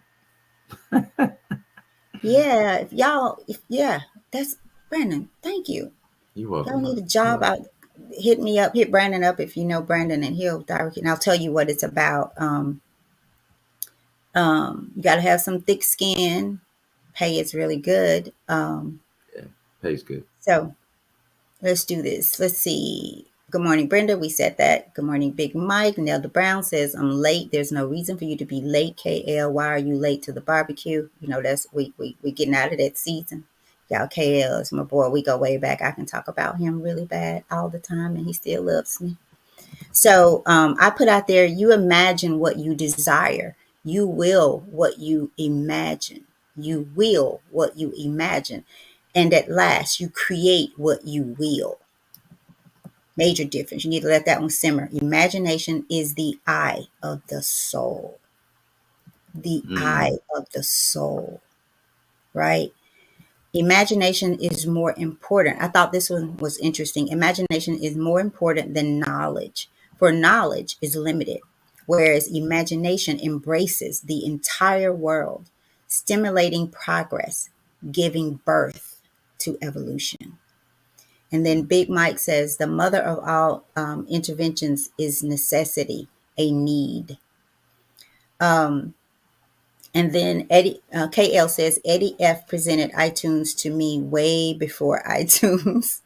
yeah, if y'all, if yeah, that's Brandon. Thank you. You're Y'all welcome, need man. a job out. Hit me up, hit Brandon up if you know Brandon, and he'll direct you. And I'll tell you what it's about. You got to have some thick skin. Pay is really good. Yeah, pays good. So let's do this. Let's see. Good morning, Brenda. We said that. Good morning, Big Mike. Nelda Brown says, I'm late. There's no reason for you to be late, KL. Why are you late to the barbecue? That's we getting out of that season. Y'all, KL is my boy. We go way back. I can talk about him really bad all the time, and he still loves me. So I put out there, you imagine what you desire. You will what you imagine. You will what you imagine. And at last, you create what you will. Major difference. You need to let that one simmer. Imagination is the eye of the soul. The Mm, eye of the soul, right? Imagination is more important. I thought this one was interesting. Imagination is more important than knowledge, for knowledge is limited, whereas imagination embraces the entire world, stimulating progress, giving birth to evolution. And then Big Mike says the mother of all interventions is necessity, a need. Um, And then Eddie KL says Eddie F presented iTunes to me way before iTunes.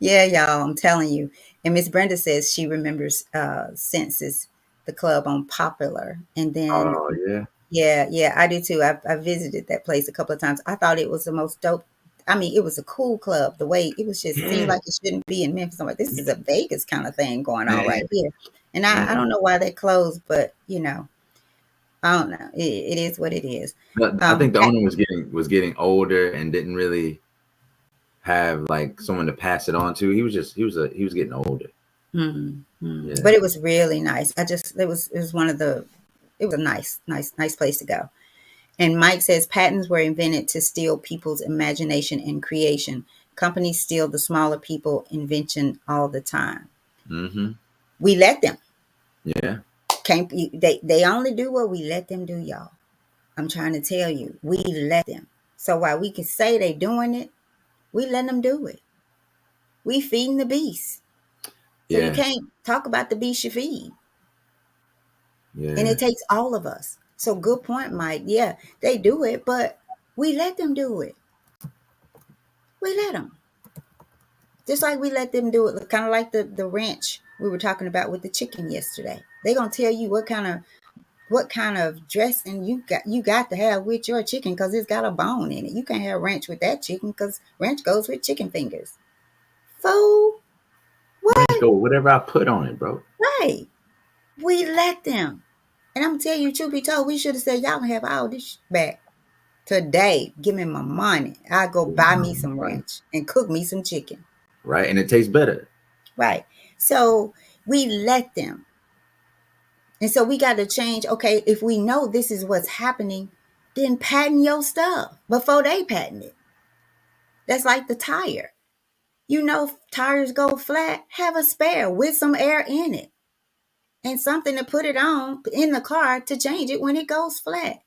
Yeah, y'all, I'm telling you. And Miss Brenda says she remembers Senses, the club on Popular. And then oh yeah, yeah, I do too. I visited that place a couple of times. I thought it was the most dope. I mean, it was a cool club. The way it was just seemed yeah, like it shouldn't be in Memphis. I'm like, this is a Vegas kind of thing going on man, right here. And I man. don't know why they closed, but I don't know. It is what it is. I think the Pat, owner was getting older and didn't really have like someone to pass it on to. He was getting older. Yeah. but it was really nice. It was one of the it was a nice place to go. And Mike says patents were invented to steal people's imagination and creation. Companies steal the smaller people invention all the time. Mm-hmm. We let them. Yeah. Can't they only do what we let them do, y'all. I'm trying to tell you, we let them. So while we can say they doing it, we let them do it. We feeding the beast. So you Yeah. can't talk about the beast you feed. And Yeah. it takes all of us. So good point, Mike. Yeah, they do it, but we let them do it. We let them. Just like we let them do it, kind of like the ranch we were talking about with the chicken yesterday. They're gonna tell you what kind of dressing you got to have with your chicken because it's got a bone in it. You can't have ranch with that chicken because ranch goes with chicken fingers. Fool, Ranch what? go whatever I put on it, bro. Right. We let them. And I'm gonna tell you, truth be told, we should have said, y'all can have all this back. Today, give me my money. I'll go buy me some ranch and cook me some chicken. Right, and it tastes better. Right. So we let them. And so we got to change. Okay, if we know this is what's happening, then patent your stuff before they patent it. That's like the tire. You know, if tires go flat, have a spare with some air in it and something to put it on in the car to change it when it goes flat.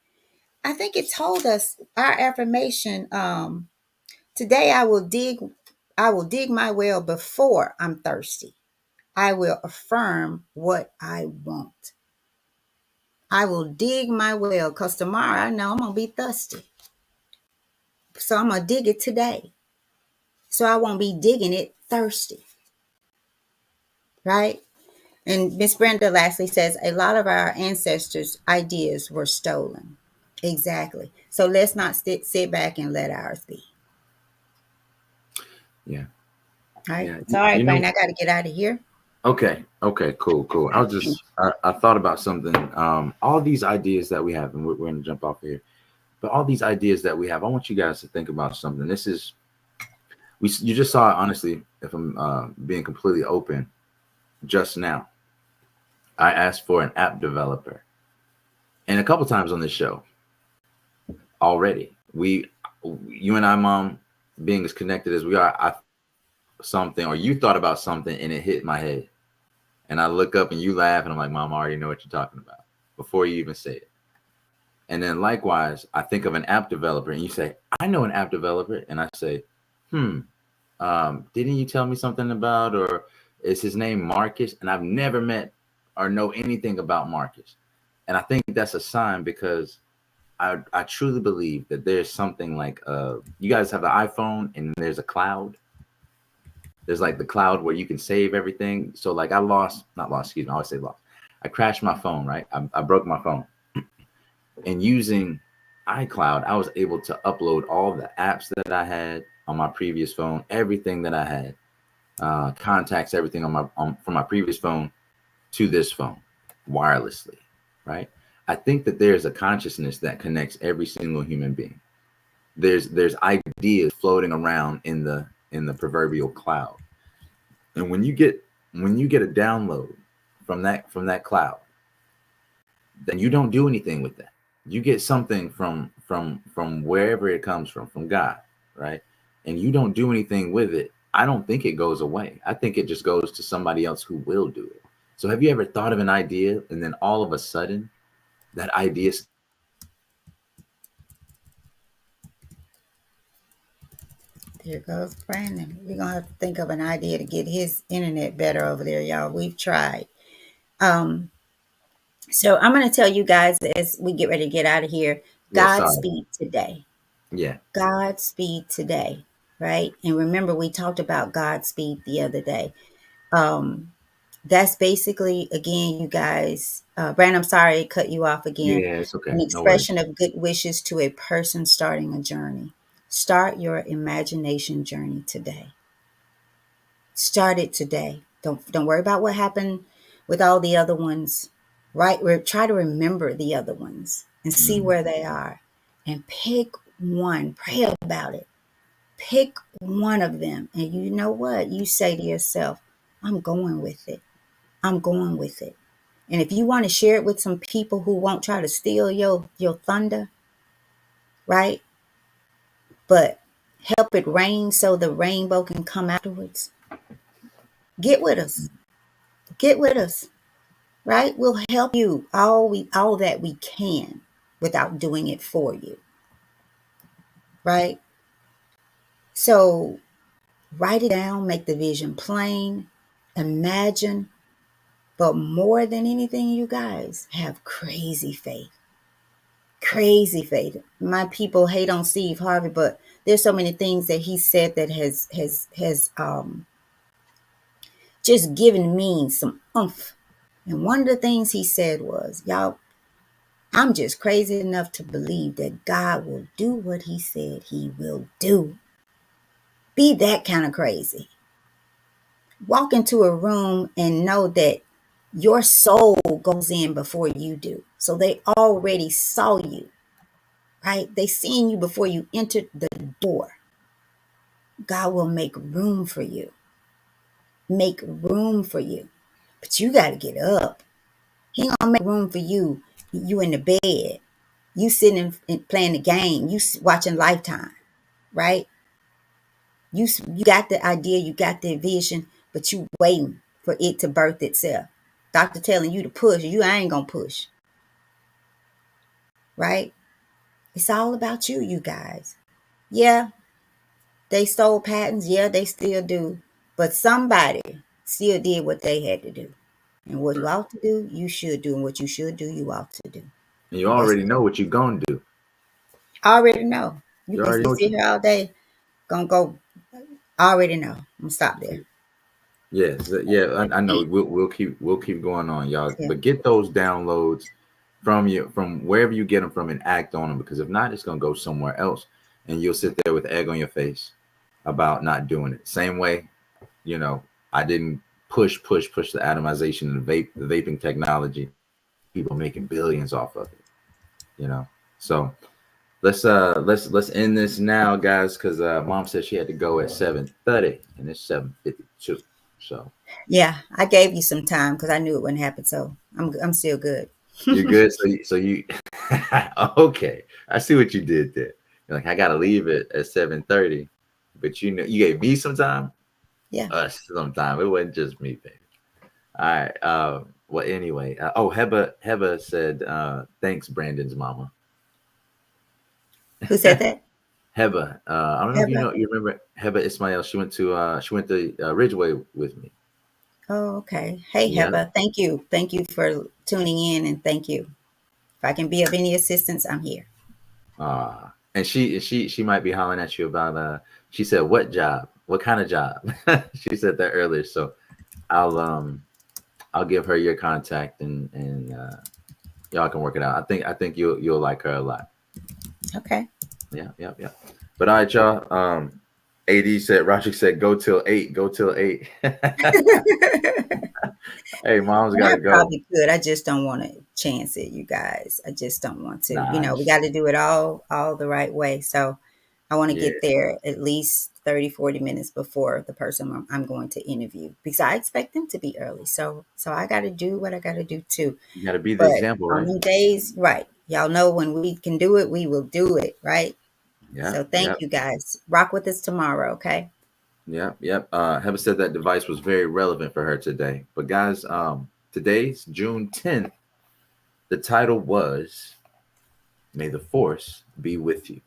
I think it told us our affirmation. Today I will dig my well before I'm thirsty. I will affirm what I want. I will dig my well because tomorrow I know I'm going to be thirsty. So I'm going to dig it today. So I won't be digging it thirsty. Right? And Miss Brenda lastly says a lot of our ancestors' ideas were stolen. Exactly. So let's not sit back and let ours be. Yeah. All right. Yeah. It's all right, You know, Brandon. I got to get out of here. okay. Okay, cool, cool. I thought about something. All these ideas that we have, and we're gonna jump off here. But all these ideas that we have, I want you guys to think about something. This is you just saw it, honestly, if I'm being completely open, just now. I asked for an app developer. And a couple times on this show already. You and I, mom, being as connected as we are, I something or you thought about something and it hit my head. And I look up and you laugh and I'm like, Mom, I already know what you're talking about before you even say it. And then likewise, I think of an app developer and you say, I know an app developer. And I say, hmm, didn't you tell me something about, or is his name Marcus? And I've never met or know anything about Marcus. And I think that's a sign because I truly believe that there's something like you guys have the iPhone and there's a cloud. There's like the cloud where you can save everything. So like I lost, not lost, excuse me, I always say lost. I crashed my phone, right? I broke my phone. And using iCloud, I was able to upload all the apps that I had on my previous phone, everything that I had, contacts, everything from my previous phone to this phone wirelessly, right? I think that there's a consciousness that connects every single human being. There's ideas floating around in the proverbial cloud. And when you get a download from that cloud, then you don't do anything with that. You get something from wherever it comes from God, right? And you don't do anything with it. I don't think it goes away. I think it just goes to somebody else who will do it. So have you ever thought of an idea and then all of a sudden that idea There goes Brandon. We're going to have to think of an idea to get his internet better over there, y'all. We've tried. Um, so I'm going to tell you guys as we get ready to get out of here, yeah, sorry. Godspeed today. Yeah. Godspeed today, right? And remember, we talked about Godspeed the other day. Um, that's basically, again, you guys, Brandon, I'm sorry to cut you off again. Yeah, it's An okay. No worries. expression of good wishes to a person starting a journey. Start your imagination journey today. Start it today. Don't worry about what happened with all the other ones. Right? Try to remember the other ones and see Mm, where they are. And pick one. Pray about it. Pick one of them. And you know what? You say to yourself, I'm going with it. I'm going with it. And if you want to share it with some people who won't try to steal your thunder, right? But help it rain so the rainbow can come afterwards. Get with us. Get with us. Right? We'll help you all that we can without doing it for you. Right? So write it down, make the vision plain, imagine, but more than anything, you guys have crazy faith. Crazy faith. My people hate on Steve Harvey, but there's so many things that he said that has just given me some oomph. And one of the things he said was, y'all, I'm just crazy enough to believe that God will do what he said he will do. Be that kind of crazy. Walk into a room and know that your soul goes in before you do. So they already saw you, right? They seen you before you entered the door. God will make room for you. Make room for you. But you got to get up. He ain't gonna make room for you. You in the bed. You sitting and playing the game. You watching Lifetime, right? You got the idea. You got the vision, but you waiting for it to birth itself. Doctor telling you to push. You ain't gonna push, right? It's all about you, you guys. Yeah, they stole patents. Yeah, they still do. But somebody still did what they had to do. And what you ought to do, you should do. And what you should do, you ought to do. And you That's already know what you're gonna do. I already know. You You can already know what sit you. here all day, gonna go. I already know. I'm gonna stop there. Yes, yeah, I know. We'll keep going on, y'all. Yeah. But get those downloads from wherever you get them from and act on them, because if not, it's gonna go somewhere else, and you'll sit there with egg on your face about not doing it. Same way, I didn't push the atomization of the vaping technology. People making billions off of it. So let's end this now, guys, because mom said she had to go at 7:30 and it's 7:52. So Yeah, I gave you some time because I knew it wouldn't happen. So I'm still good. you're good. So you okay. I see what you did there. You're like, I gotta leave it at 7:30, but you gave me some time, Yeah. us some time. It wasn't just me, baby. All right. Well, anyway. Heba said, thanks, Brandon's mama. Who said that? Heba. I don't know if Deborah? you remember Heba Ismail. She went to Ridgeway with me. Oh, okay. Hey, Yeah. Heba. Thank you. Thank you for tuning in, and thank you. If I can be of any assistance, I'm here. And she might be hollering at you about she said what job? What kind of job? She said that earlier. So I'll um I'll give her your contact and y'all can work it out. I think you'll like her a lot. Okay. Yeah, yeah, yeah. But all right, y'all. AD said Roger said go till 8. Go till 8. Hey, mom's And I gotta go. probably could. I just don't want to chance it, you guys. I just don't want to. Nah, We got to do it all the right way. So I want to yeah. get there at least 30, 40 minutes before the person I'm going to interview because I expect them to be early. So I got to do what I got to do too. You gotta be the But example, on right? them days, right. Y'all know when we can do it, we will do it, right? Yeah, So thank yeah. you guys. Rock with us tomorrow, okay? Yep, yep. Heather said that device was very relevant for her today. But guys, today's June 10th. The title was "May the Force Be with You."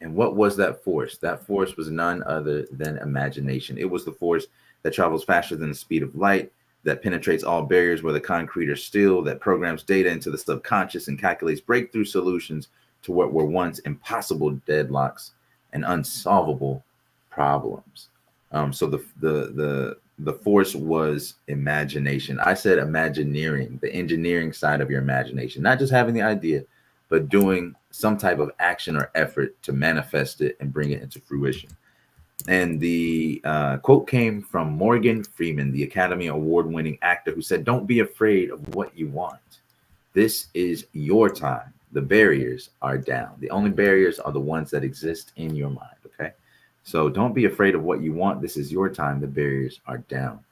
And what was that force? That force was none other than imagination. It was the force that travels faster than the speed of light, that penetrates all barriers where the concrete are still, that programs data into the subconscious and calculates breakthrough solutions to what were once impossible deadlocks and unsolvable problems. So the force was imagination. I said imagineering, the engineering side of your imagination, not just having the idea, but doing some type of action or effort to manifest it and bring it into fruition. And the quote came from Morgan Freeman, the Academy Award winning actor, who said, "Don't be afraid of what you want. This is your time. The barriers are down. The only barriers are the ones that exist in your mind." Okay. So don't be afraid of what you want. This is your time. The barriers are down.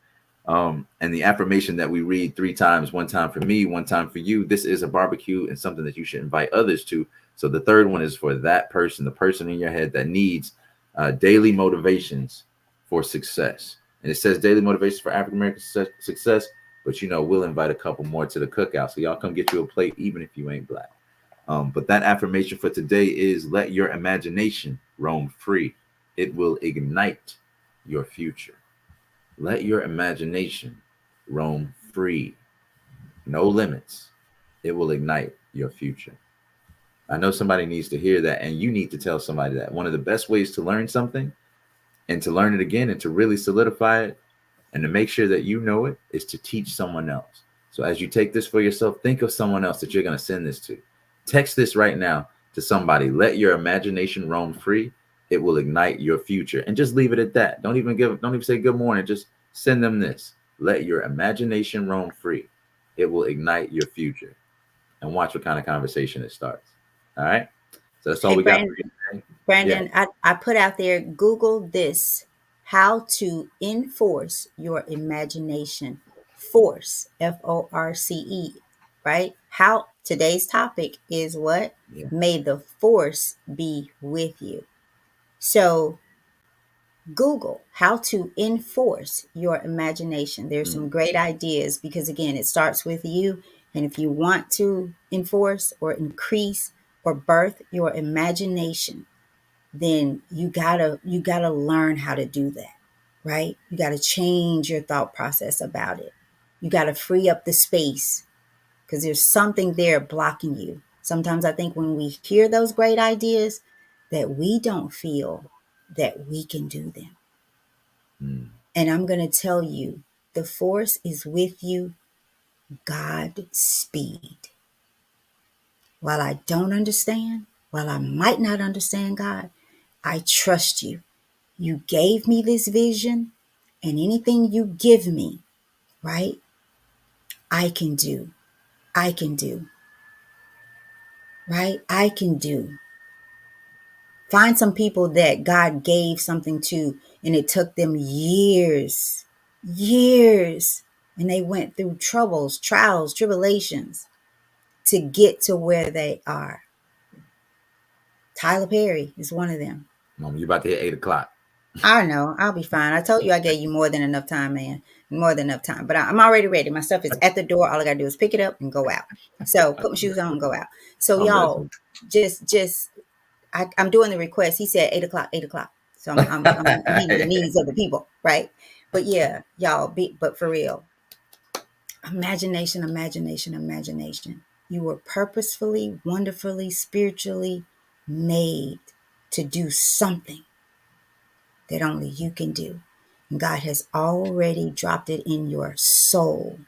And the affirmation that we read 3 times, one time for me, one time for you. This is a barbecue and something that you should invite others to. So the third one is for that person, the person in your head that needs daily motivations for success. And it says daily motivations for African American success, but we'll invite a couple more to the cookout. So y'all come get you a plate, even if you ain't black. But that affirmation for today is let your imagination roam free. It will ignite your future. Let your imagination roam free. No limits. It will ignite your future. I know somebody needs to hear that, and you need to tell somebody that. One of the best ways to learn something and to learn it again and to really solidify it and to make sure that you know it is to teach someone else. So as you take this for yourself, think of someone else that you're going to send this to. Text this right now to somebody. Let your imagination roam free. It will ignite your future. And just leave it at that. Don't even say good morning. Just send them this. Let your imagination roam free. It will ignite your future. And watch what kind of conversation it starts. All right. So that's all Hey, we got for you today. Yeah. Brandon, I put out there, Google this, how to enforce your imagination. Force, Force, right? How today's topic is what? Yeah. May the force be with you. So Google how to enforce your imagination. There's Mm, some great ideas because, again, it starts with you. And if you want to enforce or increase or birth your imagination, then you gotta learn how to do that, right? You gotta change your thought process about it. You gotta free up the space because there's something there blocking you. Sometimes I think when we hear those great ideas, that we don't feel that we can do them. mm, And I'm going to tell you, the force is with you. God speed. While I don't understand, while I might not understand God, I trust you. You gave me this vision, and anything you give me, right? I can do. I can do, right? I can do. Find some people that God gave something to, and it took them years, and they went through troubles, trials, tribulations to get to where they are. Tyler Perry is one of them. Mom, you about to hit 8 o'clock. I know, I'll be fine. I told you I gave you more than enough time, man. More than enough time. But I'm already ready. My stuff is at the door. All I gotta do is pick it up and go out. So put my shoes on and go out. So I'm y'all, messing. just I'm doing the request. He said 8 o'clock, 8 o'clock. So I'm meeting the needs of the people, right? But yeah, y'all, but for real, imagination, imagination, imagination. You were purposefully, wonderfully, spiritually made to do something that only you can do. And God has already dropped it in your soul.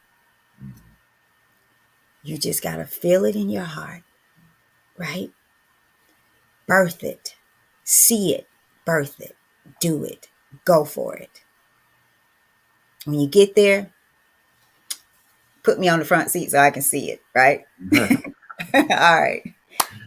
You just got to feel it in your heart, right? Birth it, see it, birth it, do it, go for it. When you get there, put me on the front seat so I can see it, right? All right.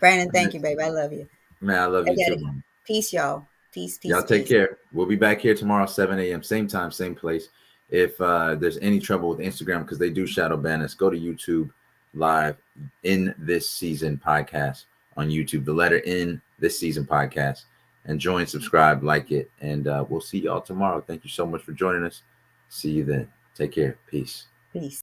Brandon, thank you, baby. I love you. Man, I love I you got too, it. man. Peace, y'all. Peace, Y'all peace, take peace. care. We'll be back here tomorrow, 7 a.m., same time, same place. If there's any trouble with Instagram, because they do shadow ban us, go to YouTube live in this season podcast on YouTube, the letter in this season podcast, and join, subscribe, like it, and we'll see y'all tomorrow. Thank you so much for joining us. See you then. Take care. Peace. Peace.